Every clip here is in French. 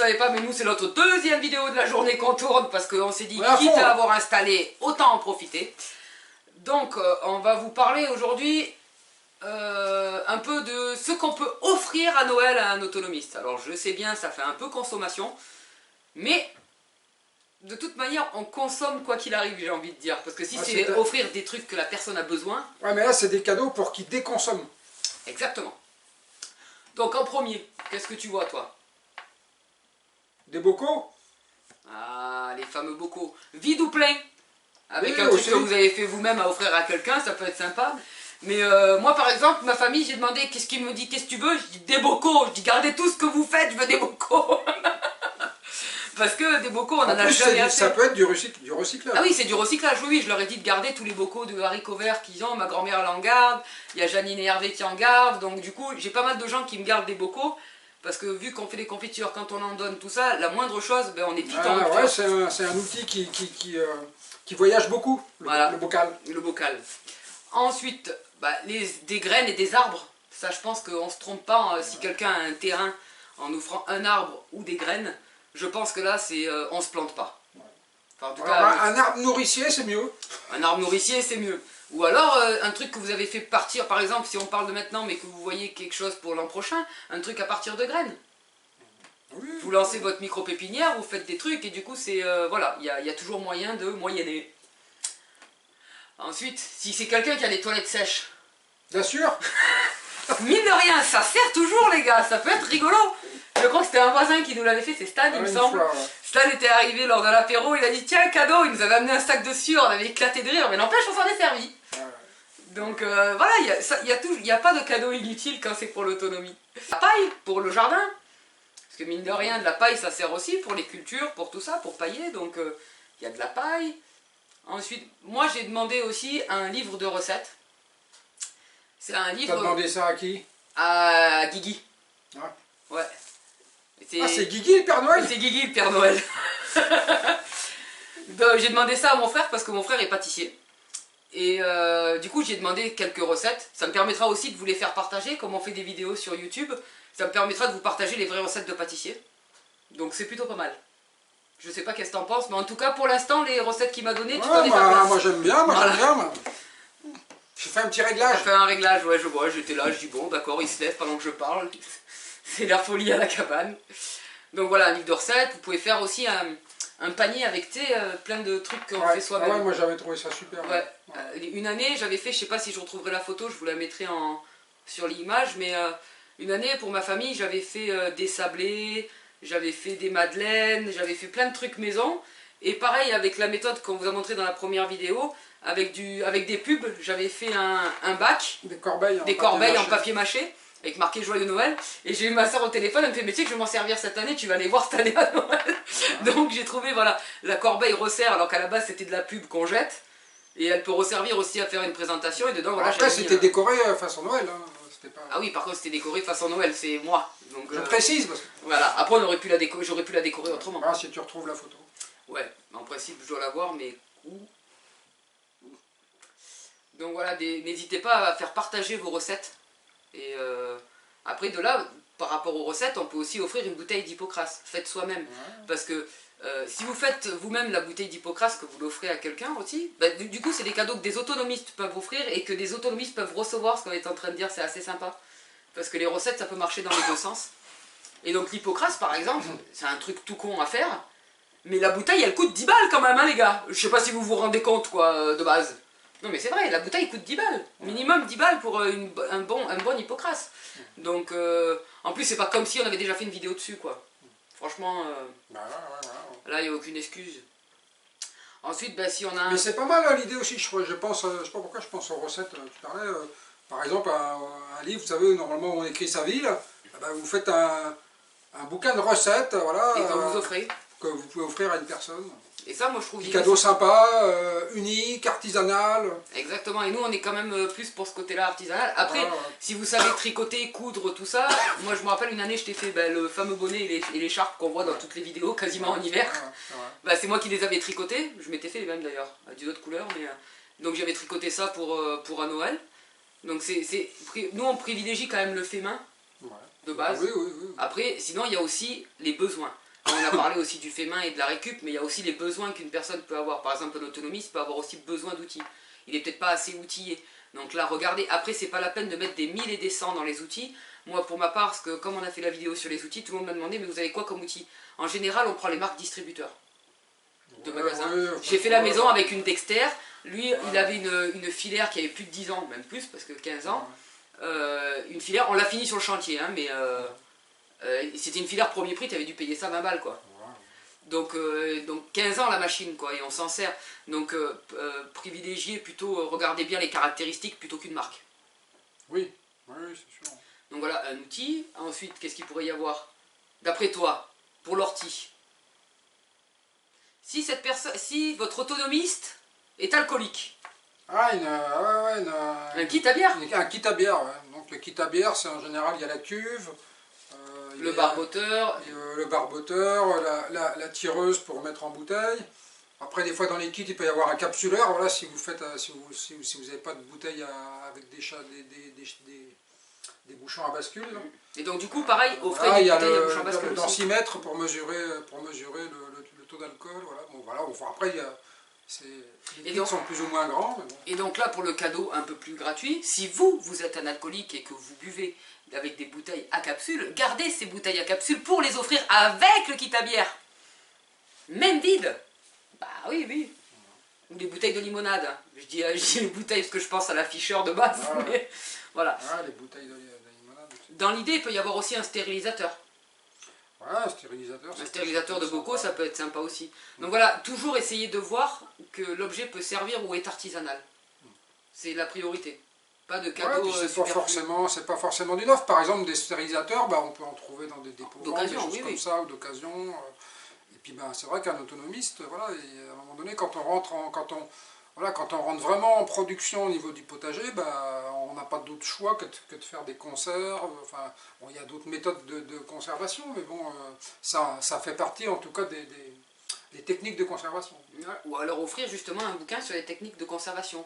savez pas, mais nous c'est notre deuxième vidéo de la journée qu'on tourne parce qu'on s'est dit, Ouais, quitte à avoir installé, autant en profiter. Donc on va vous parler aujourd'hui un peu de ce qu'on peut offrir à Noël à un autonomiste. Alors je sais bien, ça fait un peu consommation, mais de toute manière on consomme quoi qu'il arrive, j'ai envie de dire. Parce que si c'est offrir des trucs que la personne a besoin... Ouais, mais là c'est des cadeaux pour qu'ils déconsomment. Exactement. Donc en premier, qu'est-ce que tu vois toi? Des bocaux? Ah, les fameux bocaux. Vide ou plein? Avec oui, un truc aussi. que vous avez fait vous-même à offrir à quelqu'un, ça peut être sympa. Mais moi par exemple, ma famille, j'ai demandé qu'est-ce qu'il me dit, qu'est-ce que tu veux? Je dis des bocaux. Je dis gardez tout ce que vous faites, je veux des bocaux. Parce que des bocaux, on en a jamais assez. Ça peut être du recyclage. Ah oui, c'est du recyclage, oui, je leur ai dit de garder tous les bocaux de haricots verts qu'ils ont. Ma grand-mère elle en garde, il y a Janine et Hervé qui en gardent. Donc du coup, j'ai pas mal de gens qui me gardent des bocaux. Parce que vu qu'on fait des confitures, quand on en donne tout ça, la moindre chose, ben, on est vite en rupture. Ouais, c'est un outil qui voyage beaucoup, voilà, le bocal. Le bocal. Ensuite, bah, des graines et des arbres. Ça, je pense qu'on ne se trompe pas si quelqu'un a un terrain en offrant un arbre ou des graines. Je pense que là, on ne se plante pas. Enfin, en tout cas, un arbre nourricier, c'est mieux. Un arbre nourricier, c'est mieux. Ou alors, un truc que vous avez fait partir, par exemple, si on parle de maintenant, mais que vous voyez quelque chose pour l'an prochain, un truc à partir de graines. Oui, vous lancez votre micro-pépinière, vous faites des trucs, et du coup, c'est voilà, il y a toujours moyen de moyenner. Ensuite, si c'est quelqu'un qui a des toilettes sèches. Bien sûr. Mine de rien, ça sert toujours, les gars, ça peut être rigolo. Je crois que c'était un voisin qui nous l'avait fait, c'est Stan, il me semble. Fois, ouais. Stan était arrivé lors de l'apéro, il a dit tiens, cadeau, il nous avait amené un sac de sueur, on avait éclaté de rire, mais n'empêche, on s'en est servi. Ouais. Donc voilà, il n'y a pas de cadeau inutile quand c'est pour l'autonomie. La paille pour le jardin, parce que mine de rien, de la paille ça sert aussi pour les cultures, pour tout ça, pour pailler, donc il y a de la paille. Ensuite, moi j'ai demandé aussi un livre de recettes. C'est un livre... T'as demandé ça à qui? À Guigui. Ah. Ouais. Ah, c'est Guigui le Père Noël? C'est Guigui le Père Noël. J'ai demandé ça à mon frère parce que mon frère est pâtissier. Et du coup j'ai demandé quelques recettes. Ça me permettra aussi de vous les faire partager, comme on fait des vidéos sur YouTube. Ça me permettra de vous partager les vraies recettes de pâtissier. Donc c'est plutôt pas mal. Je sais pas qu'est-ce que t'en penses, mais en tout cas pour l'instant les recettes qu'il m'a données, tu t'en es pas place. Moi j'aime bien, j'aime bien. J'ai fait un petit réglage. J'ai fait un réglage, ouais, je vois, j'étais là, je dis bon d'accord, il se lève pendant que je parle. C'est la folie à la cabane. Donc voilà, un livre de recettes. Vous pouvez faire aussi un panier avec plein de trucs qu'on fait soi-même. Ouais, moi j'avais trouvé ça super. Ouais. Une année, j'avais fait, je sais pas si je retrouverai la photo, je vous la mettrai sur l'image, mais une année pour ma famille, j'avais fait des sablés, j'avais fait des madeleines, j'avais fait plein de trucs maison. Et pareil, avec la méthode qu'on vous a montré dans la première vidéo, avec des pubs, j'avais fait un bac, des corbeilles en papier mâché. Avec marqué Joyeux Noël, et j'ai eu ma soeur au téléphone, elle me fait mais tu sais que je vais m'en servir cette année, tu vas aller voir cette année à Noël. Donc j'ai trouvé voilà, la corbeille resserre alors qu'à la base c'était de la pub qu'on jette, et elle peut resservir aussi à faire une présentation, et dedans voilà. Après c'était décoré façon Noël, hein. Pas... Ah oui, par contre c'était décoré façon Noël, c'est moi. Donc, je précise parce que... Voilà, après j'aurais pu la décorer autrement. Ah, si tu retrouves la photo. Ouais, en principe je dois la voir, mais où? Donc voilà, n'hésitez pas à faire partager vos recettes. Et après de là, par rapport aux recettes, on peut aussi offrir une bouteille d'hypocrase, faites soi-même. Parce que si vous faites vous-même la bouteille d'hypocrase, que vous l'offrez à quelqu'un aussi, bah, du coup c'est des cadeaux que des autonomistes peuvent offrir et que des autonomistes peuvent recevoir, ce qu'on est en train de dire, c'est assez sympa. Parce que les recettes ça peut marcher dans les deux sens. Et donc l'hypocrase par exemple, c'est un truc tout con à faire, mais la bouteille elle coûte 10 balles quand même hein les gars. Je sais pas si vous vous rendez compte quoi de base. Non mais c'est vrai, la bouteille coûte 10 balles, minimum 10 balles pour un bon hypocrase. Donc en plus c'est pas comme si on avait déjà fait une vidéo dessus quoi. Franchement, là il n'y a aucune excuse. Ensuite bah, si on a... Mais c'est pas mal l'idée aussi, je pense, je sais pas pourquoi je pense aux recettes, tu parlais, par exemple un livre, vous savez, normalement on écrit sa ville, bah, vous faites un bouquin de recettes, voilà. Et quand vous offrez. Que vous pouvez offrir à une personne. Et ça, moi je trouve... Des cadeaux sympas, uniques, artisanal. Exactement, et nous on est quand même plus pour ce côté-là artisanal. Après, si vous savez tricoter, coudre, tout ça, moi je me rappelle une année je t'ai fait le fameux bonnet et l'écharpe qu'on voit dans toutes les vidéos, quasiment en hiver. Bah, c'est moi qui les avais tricotés, je m'étais fait les mêmes d'ailleurs, d'une autre couleur. Mais, donc j'avais tricoté ça pour un Noël. Donc nous on privilégie quand même le fait main, de base. Oui. Après, sinon il y a aussi les besoins. On a parlé aussi du fait main et de la récup, mais il y a aussi les besoins qu'une personne peut avoir. Par exemple, un autonomiste peut avoir aussi besoin d'outils. Il n'est peut-être pas assez outillé. Donc là, regardez, après, c'est pas la peine de mettre des 1000 et des 100 dans les outils. Moi, pour ma part, parce que comme on a fait la vidéo sur les outils, tout le monde m'a demandé, mais vous avez quoi comme outil? En général, on prend les marques distributeurs de magasins. J'ai fait la maison avec une Dexter. Lui, il avait une filaire qui avait plus de 10 ans, même plus, parce que 15 ans. Une filaire, on l'a fini sur le chantier, hein, mais c'était une filaire premier prix, tu avais dû payer ça 20 balles, quoi. Donc 15 ans la machine, quoi, et on s'en sert. Donc privilégiez plutôt, regardez bien les caractéristiques plutôt qu'une marque. Oui, oui, c'est sûr. Donc voilà, un outil. Ensuite, qu'est-ce qu'il pourrait y avoir? D'après toi, pour l'ortie. Si votre autonomiste est alcoolique. Ah, un kit à bière. Un kit à bière, ouais. Donc le kit à bière, c'est en général, il y a la cuve. Le barboteur. Le barboteur, la tireuse pour mettre en bouteille. Après, des fois, dans les kits, il peut y avoir un capsuleur. Voilà, si vous faites, si vous n'avez pas de bouteille avec des bouchons à bascule. Et donc, du coup, pareil, offrez des bouteilles à bouchons à bascule. Le densimètre pour mesurer le taux d'alcool. Voilà. Bon, voilà. Enfin, après, les kits sont plus ou moins grands. Mais bon. Et donc là, pour le cadeau un peu plus gratuit, si vous êtes un alcoolique et que vous buvez avec des bouteilles à capsule, gardez ces bouteilles à capsule pour les offrir avec le kit à bière. Même vide. Bah oui, oui. Ou des bouteilles de limonade. Je dis les bouteilles parce que je pense à l'afficheur de base. Ah, mais voilà. Ah, les bouteilles de limonade. Dans l'idée, il peut y avoir aussi un stérilisateur. Ouais, un stérilisateur. Un stérilisateur de bocaux, ça peut être sympa aussi. Donc voilà, toujours essayer de voir que l'objet peut servir ou est artisanal. C'est la priorité. Pas de cadeau. Ouais, c'est pas forcément du neuf. Par exemple, des stérilisateurs, bah, on peut en trouver dans des dépôts des choses comme ça, ou d'occasion. Et puis ben, c'est vrai qu'un autonomiste, voilà, et à un moment donné, quand on rentre vraiment en production au niveau du potager, bah, on n'a pas d'autre choix que de faire des conserves. Enfin, bon, il y a d'autres méthodes de conservation, mais bon, ça fait partie en tout cas des techniques de conservation. Ou alors offrir justement un bouquin sur les techniques de conservation.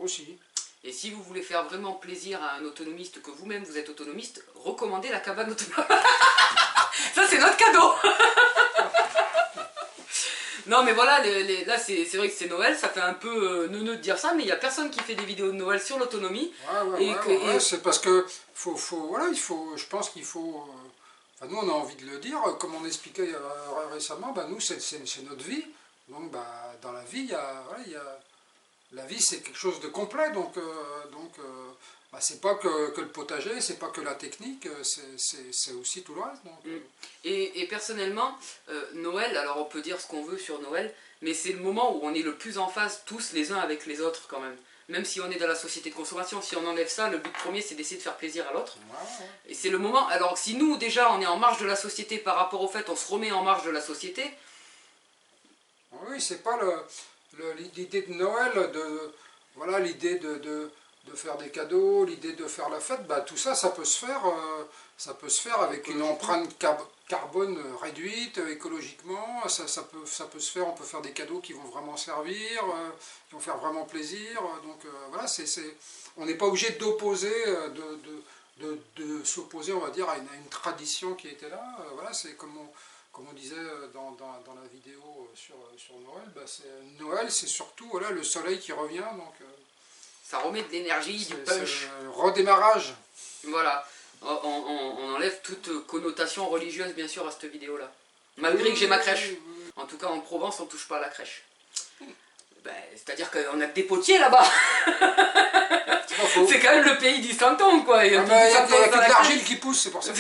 Aussi. Et si vous voulez faire vraiment plaisir à un autonomiste, que vous-même vous êtes autonomiste, recommandez la cabane autonome. Ça c'est notre cadeau. Non mais voilà, là c'est vrai que c'est Noël, ça fait un peu neuneux de dire ça, mais il n'y a personne qui fait des vidéos de Noël sur l'autonomie. Ouais, c'est parce que je pense qu'il faut... Enfin, nous on a envie de le dire, comme on expliquait récemment, bah, nous c'est notre vie. Donc bah, dans la vie, la vie c'est quelque chose de complet, donc bah, c'est pas que le potager, c'est pas que la technique, c'est aussi tout le reste. Donc, Et personnellement, Noël, alors on peut dire ce qu'on veut sur Noël, mais c'est le moment où on est le plus en phase tous les uns avec les autres quand même. Même si on est dans la société de consommation, si on enlève ça, le but premier c'est d'essayer de faire plaisir à l'autre. ouais. Et c'est le moment, alors si nous déjà on est en marge de la société par rapport au fait on se remet en marge de la société. Oui, c'est pas l'idée de Noël, voilà, l'idée de faire des cadeaux, l'idée de faire la fête, bah, tout ça, ça peut se faire avec une empreinte carbone réduite, écologiquement, ça peut se faire, on peut faire des cadeaux qui vont vraiment servir, qui vont faire vraiment plaisir, donc voilà, on n'est pas obligé d'opposer, de s'opposer, on va dire, à une tradition qui était là, voilà, c'est comme on disait dans la vidéo sur Noël, bah Noël c'est surtout voilà, le soleil qui revient, donc... ça remet de l'énergie, du punch. Le redémarrage. Voilà, on enlève toute connotation religieuse bien sûr à cette vidéo-là. Malgré que j'ai ma crèche. En tout cas en Provence on touche pas à la crèche. Ben, c'est-à-dire qu'on a que des potiers là-bas. C'est quand même le pays du santon quoi. Il y a que de l'argile qui pousse, c'est pour ça.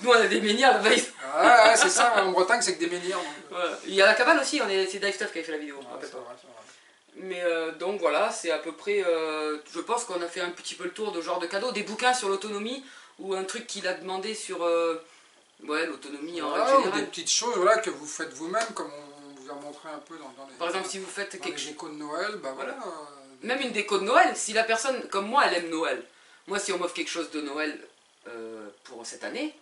Nous on a des menhirs là-bas. Ouais, c'est ça, en Bretagne c'est que des menhirs. Ouais. Il y a la cabane aussi, c'est Dive Stuff qui avait fait la vidéo. Ouais, c'est vrai. Mais donc voilà, c'est à peu près, je pense qu'on a fait un petit peu le tour de genre de cadeaux, des bouquins sur l'autonomie, ou un truc qu'il a demandé sur l'autonomie en règle générale. Ou des petites choses voilà, que vous faites vous-même, comme on vous a montré un peu dans les... Par exemple, si vous faites quelque chose... déco de Noël, bah voilà. Même une déco de Noël, si la personne, comme moi, elle aime Noël. Moi, si on m'offre quelque chose de Noël pour cette année,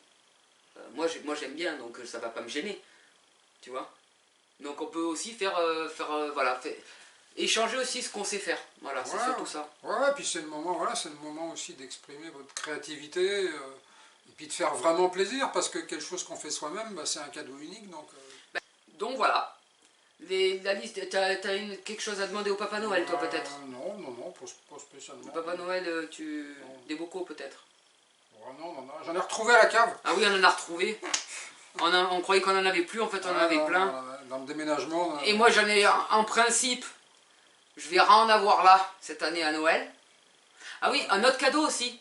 moi j'aime bien, donc ça va pas me gêner. Tu vois. Donc on peut aussi échanger aussi ce qu'on sait faire. Voilà, c'est surtout ça. Ouais, puis c'est le moment aussi d'exprimer votre créativité Et puis de faire vraiment plaisir, parce que quelque chose qu'on fait soi-même, bah, c'est un cadeau unique. Donc voilà. La liste, t'as quelque chose à demander au Papa Noël, toi, peut-être? Non, non, non, pas spécialement. Le Papa Noël, Non. des bocaux, peut-être? Oh, non, non, non, j'en ai retrouvé à la cave. Ah oui, on en a retrouvé. On croyait qu'on en avait plus, en fait, on en avait non, plein. dans le déménagement. Et moi, j'en ai, en principe, je vais en avoir là, cette année à Noël. Ah oui, un autre cadeau aussi.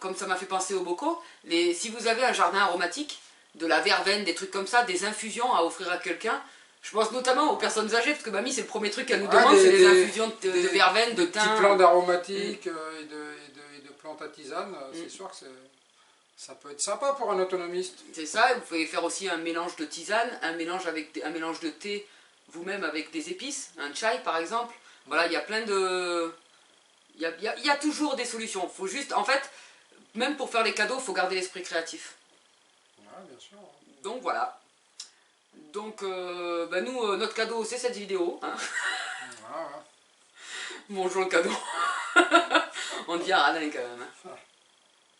Comme ça m'a fait penser aux bocaux, si vous avez un jardin aromatique, de la verveine, des trucs comme ça, des infusions à offrir à quelqu'un. Je pense notamment aux personnes âgées, parce que mamie, c'est le premier truc qu'elle nous demande, c'est des infusions de verveine, de thym. Des petits plants d'aromatiques et de plantes à tisane, c'est sûr que ça peut être sympa pour un autonomiste. C'est ça, vous pouvez faire aussi un mélange de tisane, un mélange de thé, vous-même avec des épices, un chai par exemple. Voilà, il y a plein de... Il y a toujours des solutions. Faut juste, en fait, même pour faire les cadeaux, il faut garder l'esprit créatif. Ouais, bien sûr. Donc voilà. Donc, nous, notre cadeau, c'est cette vidéo. Hein. Voilà. Bonjour le cadeau. On devient radin quand même. Hein.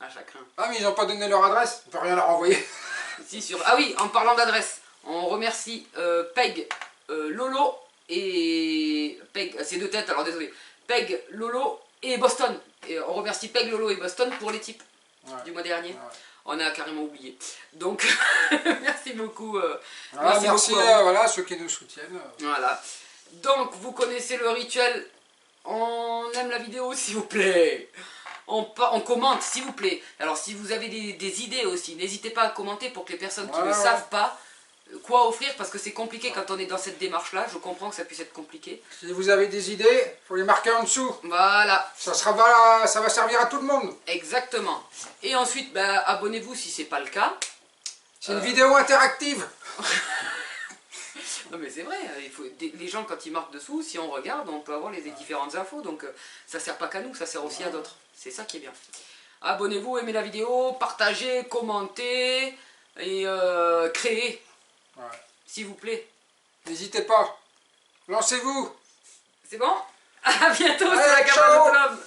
À chacun. Ah, mais ils n'ont pas donné leur adresse, on peut rien leur envoyer. Ah oui, en parlant d'adresse, on remercie Peg, Lolo et... Peg, c'est deux têtes, alors désolé. Peg, Lolo et Boston. Et on remercie Peg, Lolo et Boston pour les tips du mois dernier. Ouais. On a carrément oublié. Donc, merci beaucoup. Merci beaucoup, voilà, ceux qui nous soutiennent. Voilà. Donc, vous connaissez le rituel. On aime la vidéo, s'il vous plaît. On commente, s'il vous plaît. Alors, si vous avez des idées aussi, n'hésitez pas à commenter pour que les personnes qui ne savent pas quoi offrir, parce que c'est compliqué quand on est dans cette démarche-là. Je comprends que ça puisse être compliqué. Si vous avez des idées, il faut les marquer en dessous. Voilà. Ça va servir à tout le monde. Exactement. Et ensuite, abonnez-vous si c'est pas le cas. C'est une vidéo interactive. Non mais c'est vrai, les gens quand ils marquent dessous, si on regarde, on peut avoir les différentes infos, donc ça sert pas qu'à nous, ça sert aussi à d'autres. C'est ça qui est bien. Abonnez-vous, aimez la vidéo, partagez, commentez et créez, s'il vous plaît. N'hésitez pas, lancez-vous. C'est bon? À bientôt, c'est la Cabane Autonome.